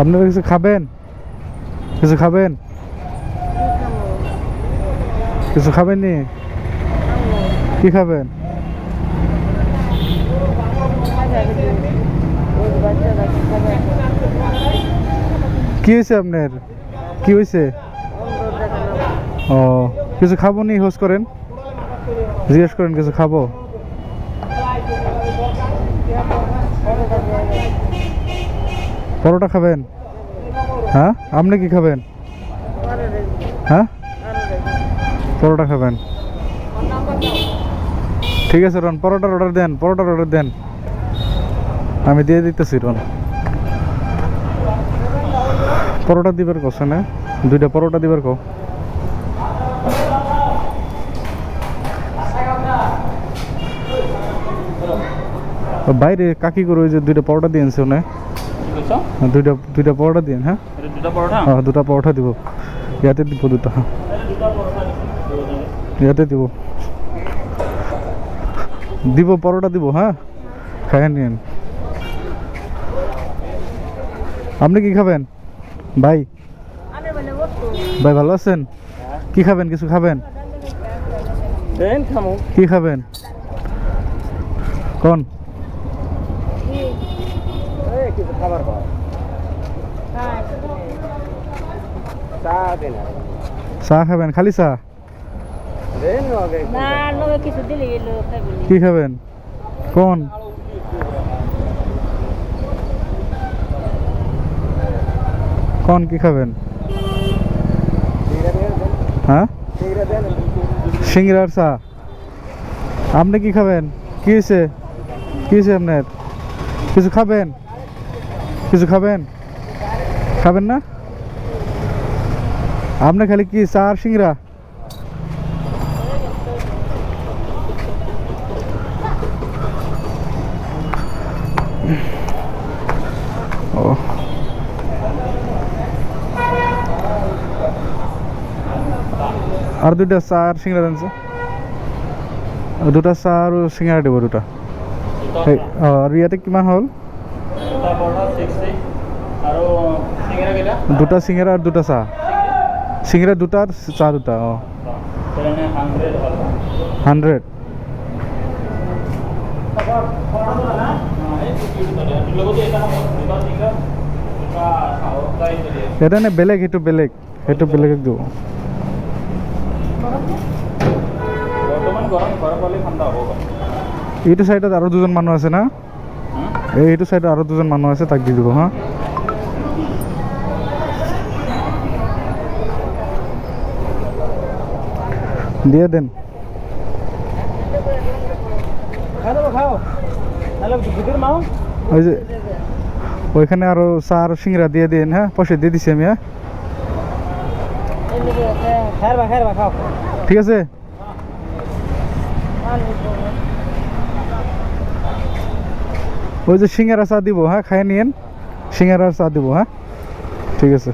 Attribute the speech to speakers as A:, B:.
A: আপনারা কিছু খাবেন? কিছু খাবেন? কিছু খাবেন নি? কি খাবেন? কি হয়েছে আপনার? কি হয়েছে? ও, কিছু খাবো নি? হোস করেন, জিজ্ঞেস করেন কিছু খাবো। পরোটা খাবেন? হ্যাঁ, আপনি কি খাবেন? হ্যাঁ, পরোটা খাবেন। ঠিক আছে রন, পরোটার অর্ডার দেন, পরোটার অর্ডার দেন, আমি দিয়ে দিতেছি রন। পরোটা দিবার কছে না, 2টা পরোটা দিবার কো। বাইরে কাকি করে ওই যে 2টা পরোটা দিয়েছে ওনে, দুইটা পরোটা দিন। হ্যাঁ, 2টা পরোটা দিব, ইয়াতে দিব 2টা, ইয়াতে দিব, দিব পরোটা দিব। হ্যাঁ, খাইয়ে নিন। আপনি কি খাবেন ভাই? ভাই ভালো আছেন? কি খাবেন? কিছু খাবেন? কি খাবেন কোন? চা খাবেন? খালি চা? কি খাবেন কোন? কোন কি খাবেন? হ্যাঁ, সিংড়ার চা। আপনি কি খাবেন? কি হয়েছে? কি হয়েছে আপনার? কিছু খাবেন? কিছু খাবেন? খাবেন না? আপনি খালি কি চা আর সিংড়া? ও, আর 2টা চা আর সিংড়া দেন, 2টা চা আর সিংড়া দিব 2টা। আর ইয়াতে কিমান হ'ল? 2টা সিংড়া আর 2টা চা। সিংড়া 2টা আর চা 2টা। ও, 100। এটা নে বেলেগ, সেইটো বেলেগ, সেইটো বেলেগ দিব। এইটো সাইডত আৰু 2জন মানুহ আছে না, এইটো সাইডত আৰু 2জন মানুহ আছে, তাক দি দিব। হ্যাঁ, দিয়ে দেন। ওই যে ওইখানে আরো চা আর সিংড়া দিয়ে দিন। হ্যাঁ, পয়সা দিয়ে দিছি আমি। হ্যাঁ, ঠিক আছে। ওই যে সিঙ্গারা চা দিব। হ্যাঁ, খাই নিয়েন, সিঙ্গারা চা দিব। হ্যাঁ, ঠিক আছে।